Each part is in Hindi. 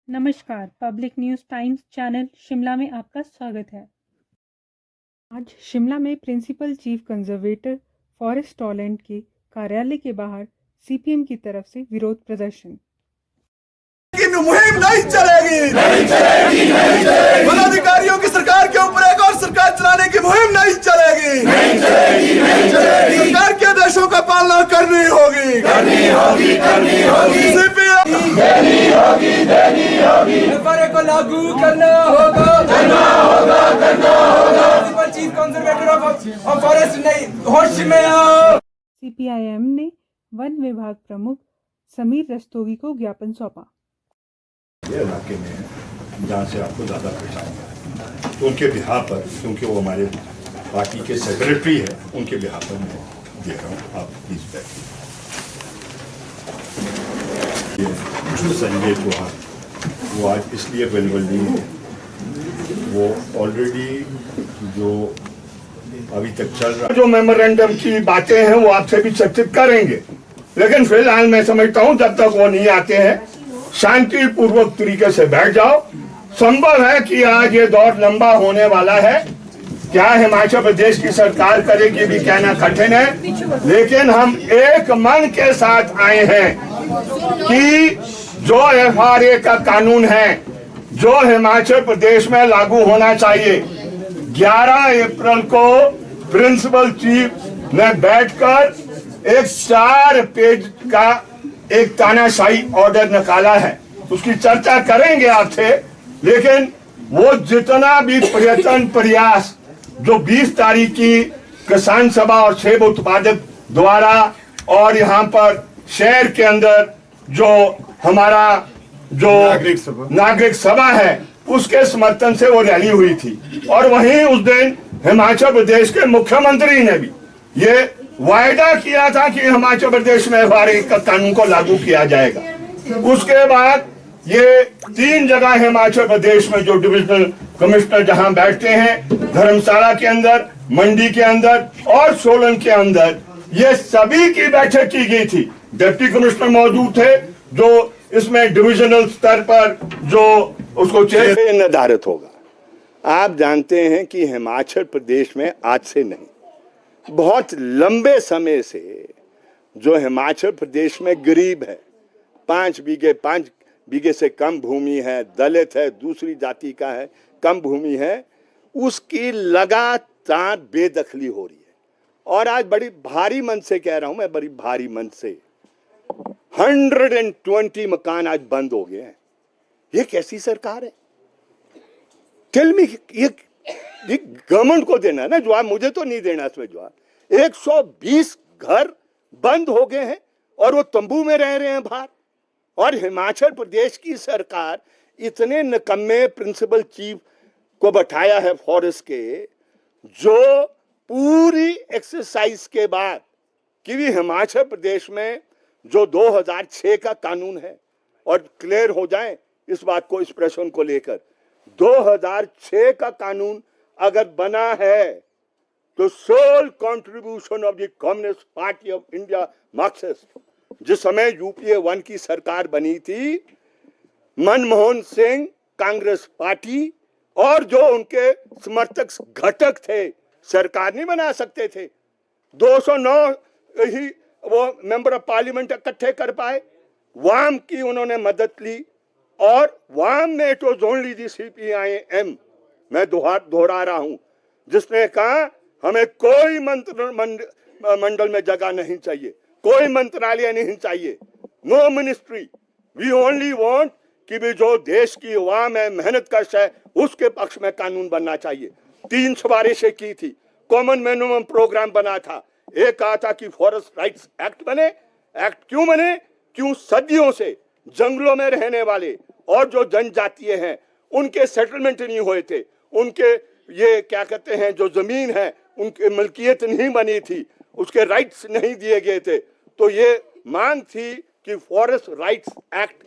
नमस्कार, public news times channel Shimla में आपका स्वागत है। आज शिमला में प्रिंसिपल चीफ कंजर्वेटर फॉरेस्ट टॉलैंड के कार्यालय के बाहर सीपीएम की तरफ से विरोध प्रदर्शन। लेकिन मुहिम नहीं चलेगी, नहीं चलेगी, नहीं चलेगी। वन अधिकारियों की सरकार के ऊपर एक और सरकार चलाने की मुहिम नहीं चलेगी, नहीं चलेगी, नहीं चलेगी। सरकार के आदेशों का पालना करनी होगी, करनी होगी, करनी होगी। सीपीएम देनी होगी, देनी होगी। एफआरए को लागू करना होगा, करना होगा, करना होगा। Principal chief conservator of forest नहीं, होश में आओ। सीपीआईएम ने वन विभाग प्रमुख समीर रस्तोगी को ज्ञापन सौंपा। ये इलाके में है जहाँ से आपको ज़्यादा परेशानी है, तो उनके बिहार पर, क्योंकि वो हमारे पार्टी के सेक्रेटरी है, उनके बिहार पर मैं दे रहा हूँ। आप प्लीज बैठिए। जो संजय चौहान वो आज इसलिए अवेलेबल नहीं है, वो ऑलरेडी जो अभी तक चल रहा जो मेमोरेंडम की बातें हैं वो आपसे भी चर्चित करेंगे, लेकिन फिलहाल मैं समझता हूँ जब तक वो नहीं आते हैं शांतिपूर्वक तरीके से बैठ जाओ। संभव है कि आज ये दौर लंबा होने वाला है, क्या हिमाचल प्रदेश की सरकार करेगी भी कहना कठिन है, लेकिन हम एक मन के साथ आए हैं कि जो एफआरए का कानून है जो हिमाचल प्रदेश में लागू होना चाहिए। 11 अप्रैल को प्रिंसिपल चीफ ने बैठकर एक 4 पेज का एक तानाशाही ऑर्डर निकाला है, उसकी चर्चा करेंगे आपसे, लेकिन वो जितना भी प्रयत्न प्रयास जो 20 तारीख की किसान सभा और सेब उत्पादक द्वारा और यहाँ पर शहर के अंदर जो हमारा जो नागरिक सभा है उसके समर्थन से वो रैली हुई थी, और वहीं उस दिन हिमाचल प्रदेश के मुख्यमंत्री ने भी ये वायदा किया था कि हिमाचल प्रदेश में एफआरए का कानून को लागू किया जाएगा। उसके बाद ये 3 जगह हिमाचल प्रदेश में जो डिविजनल कमिश्नर जहां बैठते हैं, धर्मशाला के अंदर, मंडी के अंदर और सोलन के अंदर, ये सभी की बैठक की गई थी। डिप्टी कमिश्नर मौजूद थे जो इसमें डिविजनल स्तर पर जो उसको चेहरे निर्धारित होगा। आप जानते हैं कि हिमाचल प्रदेश में आज से नहीं, बहुत लंबे समय से जो हिमाचल प्रदेश में गरीब है, 5 बीघे से कम भूमि है, दलित है, दूसरी जाति का है, कम भूमि है, उसकी लगातार बेदखली हो रही है। और आज बड़ी भारी मन से कह रहा हूं मैं, बड़ी भारी मन से 120 मकान आज बंद हो गए हैं। ये कैसी सरकार है? टेल मी, ये गवर्नमेंट को देना है ना जवाब, मुझे तो नहीं देना इसमें जवाब। 120 घर बंद हो गए हैं और वो तंबू में रह रहे हैं बाहर, और हिमाचल प्रदेश की सरकार इतने निकम्मे प्रिंसिपल चीफ को बैठाया है फॉरेस्ट के, जो पूरी एक्सरसाइज के बाद कि भी हिमाचल प्रदेश में जो 2006 का कानून है, और क्लियर हो जाए इस बात को, इस प्रश्न को लेकर, 2006 का कानून अगर बना है तो sole contribution of the Communist Party of India Marxist, जिस समय यूपीए 1 की सरकार बनी थी, मनमोहन सिंह, कांग्रेस पार्टी और जो उनके समर्थक घटक थे, सरकार नहीं बना सकते थे। 209 ही वो मेंबर ऑफ पार्लियामेंट इकट्ठे कर पाए। वाम की उन्होंने मदद ली, और वाम में तो ओनली दी सीपीआईएम, मैं दोहरा रहा हूं, जिसने कहा हमें कोई मंडल में जगह नहीं चाहिए, कोई मंत्रालय नहीं चाहिए, no ministry, we only want कि भी जो देश की अवाम है, मेहनत कश है, उसके पक्ष में कानून बनना चाहिए। 3 सिफारिशें की थी, कॉमन मिनिमम प्रोग्राम बना था। एक कहा था कि फॉरेस्ट राइट्स एक्ट बने। एक्ट क्यों बने? क्यों सदियों से जंगलों में रहने वाले और जो जनजातीय हैं उनके सेटलमेंट नहीं हुए थे, उनके ये क्या कहते हैं जो जमीन है उनकी मलकियत नहीं बनी थी, उसके राइट्स नहीं दिए गए थे। तो ये मांग थी कि फॉरेस्ट राइट्स एक्ट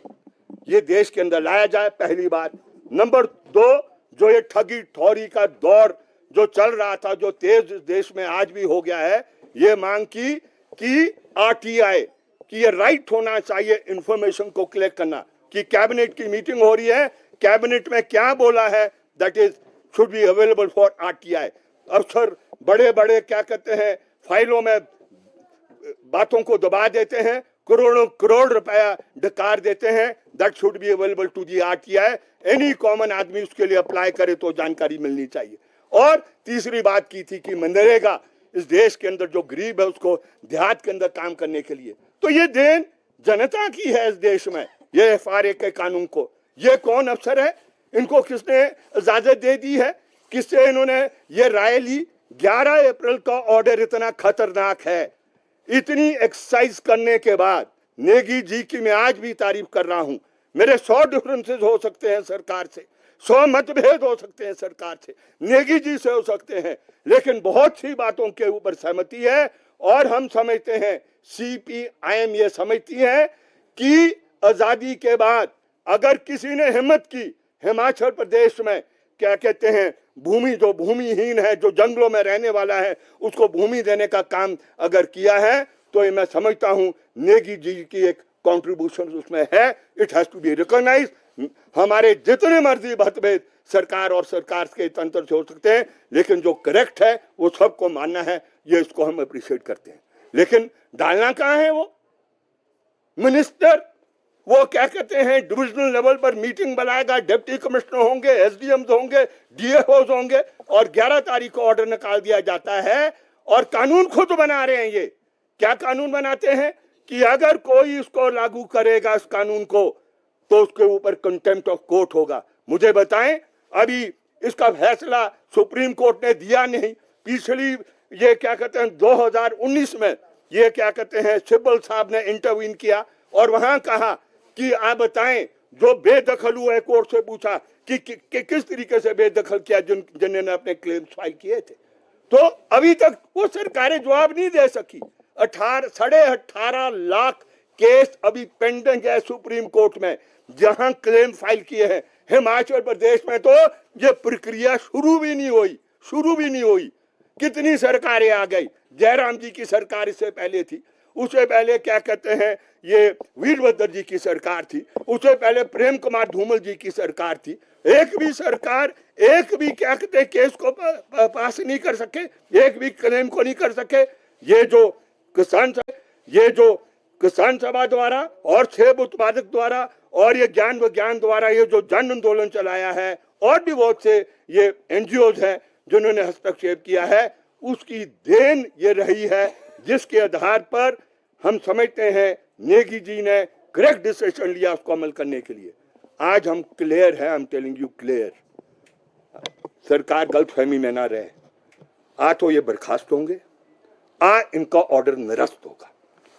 ये देश के अंदर लाया जाए, पहली बात। नंबर 2, जो ये ठगी ठोरी का दौर जो चल रहा था, जो तेज देश में आज भी हो गया है, ये मांग की कि आरटीआई कि ये राइट होना चाहिए इंफॉर्मेशन को कलेक्ट करना। कि कैबिनेट की मीटिंग हो रही है, कैबिनेट में क्या बोला है, that is should be available for RTI. अफसर बड़े बड़े क्या कहते हैं फाइलों में बातों को दबा देते हैं, करोड़ों करोड़ रुपया डकार देते हैं, that should be available to the RTI. Any common आदमी उसके लिए अप्लाई करे तो जानकारी मिलनी चाहिए। और तीसरी बात की थी कि मनरेगा इस देश के अंदर जो गरीब है उसको देहात के अंदर काम करने के लिए, तो ये देन जनता की है इस देश में, ये एफआरए के कानून को। ये कौन अफसर है, इनको किसने इजाजत दे दी है, किससे इन्होंने ये राय ली? 11 अप्रैल का ऑर्डर इतना खतरनाक है। इतनी एक्सरसाइज करने के बाद नेगी जी की मैं आज भी तारीफ कर रहा हूं। मेरे 100 डिफरेंसेस हो सकते हैं सरकार से, 100 मतभेद हो सकते हैं सरकार से, नेगी जी से हो सकते हैं, लेकिन बहुत सी बातों के ऊपर सहमति है। और हम समझते हैं, सीपीआईएम ये समझती है कि आजादी के बाद अगर किसी ने हिम्मत की हिमाचल प्रदेश में क्या कहते हैं भूमि, जो भूमिहीन है, जो जंगलों में रहने वाला है, उसको भूमि देने का काम अगर किया है, तो ये मैं समझता हूं नेगी जी की एक कंट्रीब्यूशन उसमें है। It has to be recognise. हमारे जितने मर्जी मतभेद सरकार और सरकार के तंत्र से हो सकते हैं, लेकिन जो करेक्ट है वो सबको मानना है, ये इसको हम अप्रिशिएट करते हैं। लेकिन डालना कहाँ है वो मिनिस्टर? वो क्या कहते हैं डिविजनल लेवल पर मीटिंग बुलाएगा, डिप्टी कमिश्नर होंगे, एसडीएम होंगे, डीएफओ होंगे, और 11 तारीख को ऑर्डर निकाल दिया जाता है। और कानून खुद बना रहे हैं। ये क्या कानून बनाते हैं कि अगर कोई इसको लागू करेगा इस कानून को, तो उसके ऊपर कंटेम्प्ट ऑफ कोर्ट होगा। मुझे बताएं, अभी इसका फैसला सुप्रीम कोर्ट ने दिया नहीं। पिछली ये क्या कहते हैं 2019 में ये क्या कहते हैं सिब्बल साहब ने इंटरवीन किया और वहां कहा कि आप बताएं, जो बेदखल हुए, कोर्ट से पूछा कि किस तरीके से बेदखल किया जिन्होंने अपने क्लेम्स फाइल किए थे। तो अभी तक वो सरकारें जवाब नहीं दे सकी। 18.5 लाख केस अभी पेंडिंग है सुप्रीम कोर्ट में, जहां क्लेम फाइल किए हैं। हिमाचल प्रदेश में तो ये प्रक्रिया शुरू भी नहीं हुई। कितनी सरकारें आ गई। जयराम जी की सरकार इससे पहले थी, उससे पहले क्या कहते हैं ये वीरभद्र जी की सरकार थी, उससे पहले प्रेम कुमार धूमल जी की सरकार थी। एक भी सरकार एक भी क्या कहते हैं केस को पास नहीं कर सके, एक भी क्लेम को नहीं कर सके। ये जो किसान सभा द्वारा और सेब उत्पादक द्वारा और ये ज्ञान विज्ञान द्वारा ये जो जन आंदोलन चलाया है, और भी बहुत से ये एनजीओज हैं जिन्होंने हस्तक्षेप किया है, उसकी देन ये रही है, जिसके आधार पर हम समझते हैं नेगी जी ने करेक्ट डिसीजन लिया उसको अमल करने के लिए। आज हम क्लियर है, I am telling you clear. सरकार गलतफहमी में ना रहे। आ तो ये बर्खास्त होंगे, आ इनका ऑर्डर निरस्त होगा।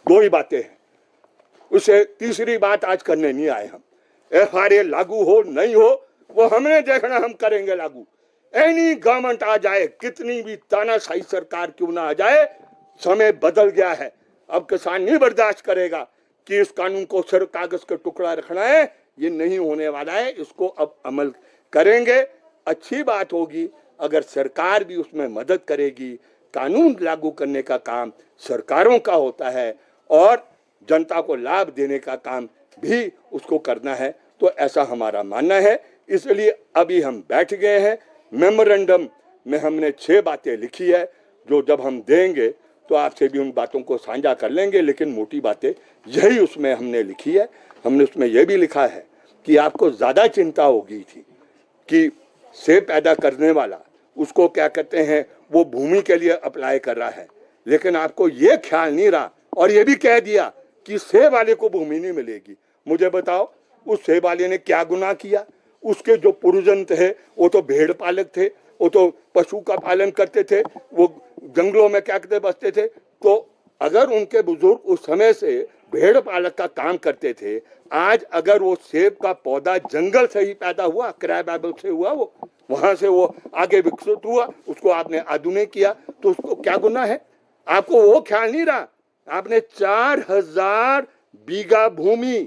2 ही बातें हैं। उसे तीसरी बात आज करने नहीं आए हम। एफआरए लागू हो नहीं हो वो हमने देखना, हम करेंगे लागू। एनी गवर्नमेंट आ जाए, कितनी भी तानाशाही सरकार क्यों ना आ जाए, समय बदल गया है। अब किसान नहीं बर्दाश्त करेगा कि इस कानून को सिर्फ कागज का टुकड़ा रखना है, ये नहीं होने वाला है। इसको अब अमल करेंगे। अच्छी बात होगी अगर सरकार भी उसमें मदद करेगी। कानून लागू करने का काम सरकारों का होता है और जनता को लाभ देने का काम भी उसको करना है, तो ऐसा हमारा मानना है। इसलिए अभी हम बैठ गए हैं। मेमोरेंडम में हमने 6 बातें लिखी है, जो जब हम देंगे तो आपसे भी उन बातों को साझा कर लेंगे, लेकिन मोटी बातें यही उसमें हमने लिखी है। हमने उसमें यह भी लिखा है कि आपको ज़्यादा चिंता हो गई थी कि सेब पैदा करने वाला उसको क्या कहते हैं वो भूमि के लिए अप्लाई कर रहा है, लेकिन आपको ये ख्याल नहीं रहा और ये भी कह दिया कि सेब वाले को भूमि नहीं मिलेगी। मुझे बताओ उस सेब वाले ने क्या गुनाह किया? उसके जो पूर्वजन थे वो तो भेड़ पालक थे, वो तो पशु का पालन करते थे, वो जंगलों में क्या कहते बसते थे। तो अगर उनके बुजुर्ग उस समय से भेड़ पालक का काम करते थे, आज अगर वो सेब का पौधा जंगल से ही पैदा हुआ, क्रैब एपल से हुआ, वो वहां से वो आगे विकसित हुआ, उसको आपने आधुनिक किया, तो उसको क्या गुनाह है? आपको वो ख्याल नहीं रहा। आपने 4000 बीघा भूमि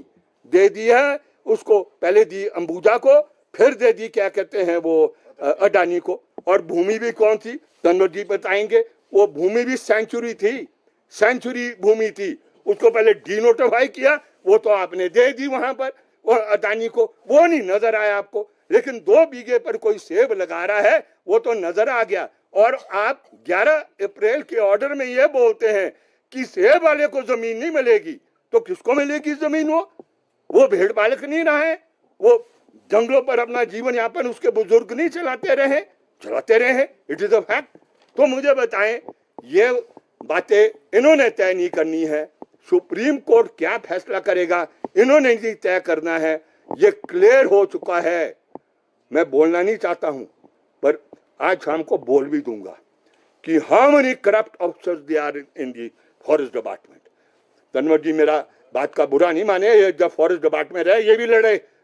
दे दी है उसको, पहले दी अंबुजा को, फिर दे दी क्या कहते हैं वो अडानी को। और भूमि भी कौन थी? तन्वर जी बताएंगे। वो भूमि भी सेंचुरी थी, सेंचुरी भूमि थी। उसको पहले डिनोटिफाई किया, वो तो आपने दे दी वहां पर। और अदानी को, वो नहीं नजर आया आपको। लेकिन 2 बीघे पर कोई सेब लगा रहा है वो तो नजर आ गया। और आप 11 अप्रैल के ऑर्डर में ये बोलते हैं कि सेब वाले को जमीन नहीं मिलेगी, तो किसको मिलेगी जमीन? वो भेड़ पालक नहीं रहा है, वो जंगलों पर अपना जीवन यापन उसके बुजुर्ग नहीं चलाते रहे। It is a fact. तो मुझे बताएं, ये बातें इन्होंने तय नहीं करनी है, सुप्रीम कोर्ट क्या फैसला करेगा इन्होंने नहीं तय करना है। ये क्लियर हो चुका है। मैं बोलना नहीं चाहता हूं, पर आज शाम को बोल भी दूंगा कि how many corrupt officers they are in the forest department. Tanwar ji मेरा बात का बुरा नहीं माने, ये जब फॉरेस्ट डिपार्टमेंट रहे ये भी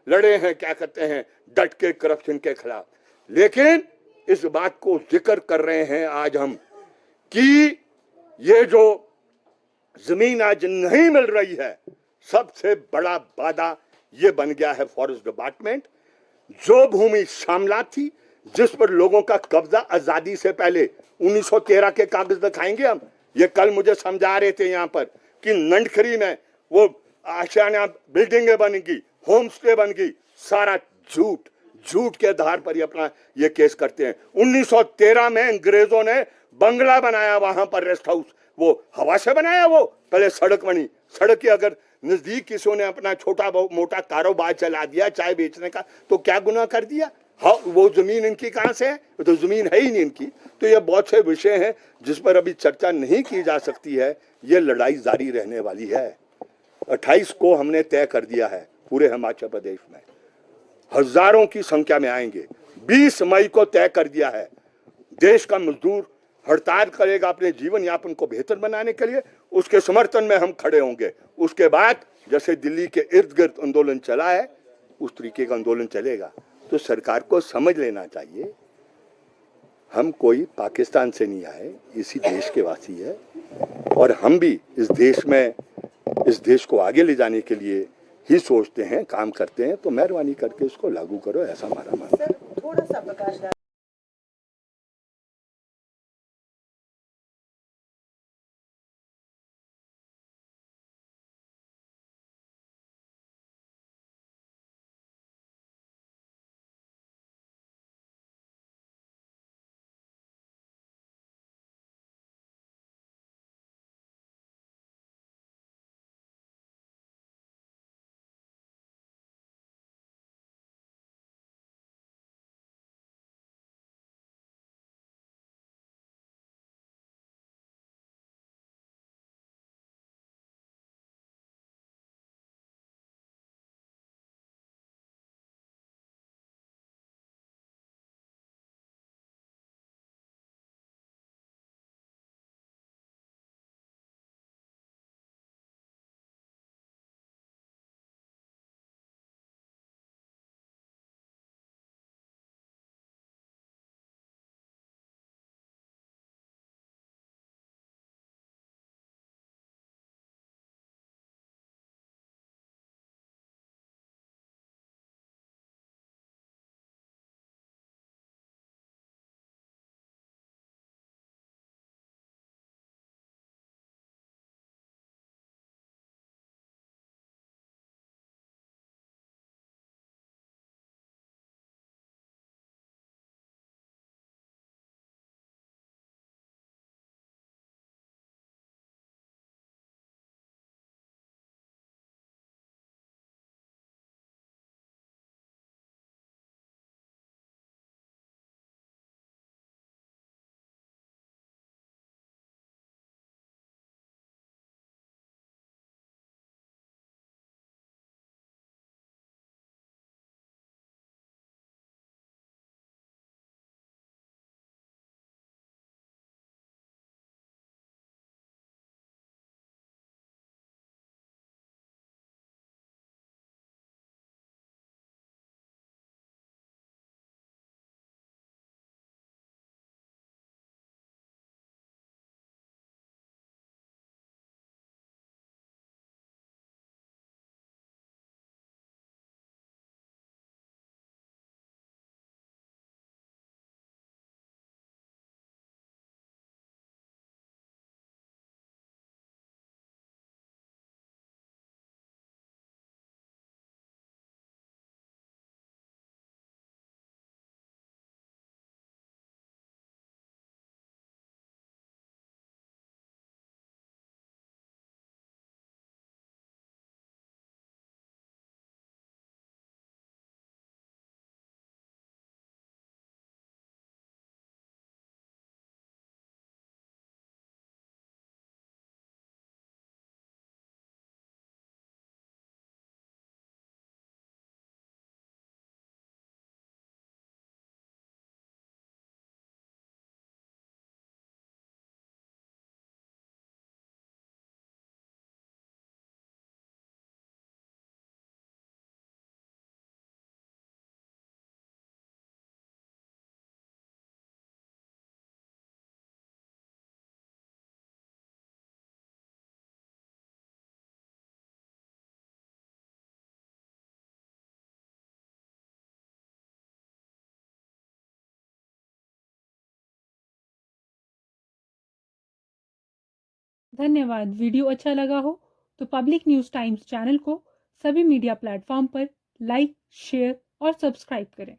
लड़े हैं, क्या कहते हैं, डट के करप्शन के खिलाफ। लेकिन इस बात को जिक्र कर रहे हैं आज हम कि ये जो जमीन आज नहीं मिल रही है, सबसे बड़ा बाधा ये बन गया है फॉरेस्ट डिपार्टमेंट। जो भूमि शामला थी, जिस पर लोगों का कब्जा आजादी से पहले 1913 के कागज दिखाएंगे हम। ये कल मुझे समझा रहे थे यहाँ पर कि नंडखरी में वो आशियाना बिल्डिंगें बन गई, होम स्टे बन गई, सारा झूठ के आधार पर ये अपना ये केस करते हैं। 1913 में अंग्रेजों ने बंगला बनाया, वहां पर रेस्ट हाउस, वो हवा से बनाया, वो पहले सड़क बनी। सड़क के अगर नजदीक किसी ने अपना छोटा मोटा कारोबार चला दिया चाय बेचने का, तो क्या गुनाह कर दिया? हाँ, वो जमीन इनकी कहां से है? तो जमीन है ही नहीं इनकी। तो ये बहुत से विषय हैं जिस पर अभी चर्चा नहीं की जा सकती है। ये लड़ाई जारी रहने वाली है। 28 को हमने तय कर दिया है, पूरे हिमाचल प्रदेश में हजारों की संख्या में आएंगे। 20 मई को तय कर दिया है, देश का मजदूर हड़ताल करेगा अपने जीवन यापन को बेहतर बनाने के लिए, उसके समर्थन में हम खड़े होंगे। उसके बाद जैसे दिल्ली के इर्द गिर्द आंदोलन चला है, उस तरीके का आंदोलन चलेगा। तो सरकार को समझ लेना चाहिए, हम कोई पाकिस्तान से नहीं आए, इसी देश के वासी है, और हम भी इस देश को आगे ले जाने के लिए ही सोचते हैं, काम करते हैं। तो मेहरबानी करके इसको लागू करो, ऐसा हमारा मानना है। थोड़ा सा प्रकाश धन्यवाद। वीडियो अच्छा लगा हो तो पब्लिक न्यूज़ टाइम्स चैनल को सभी मीडिया प्लेटफॉर्म पर लाइक, शेयर और सब्सक्राइब करें।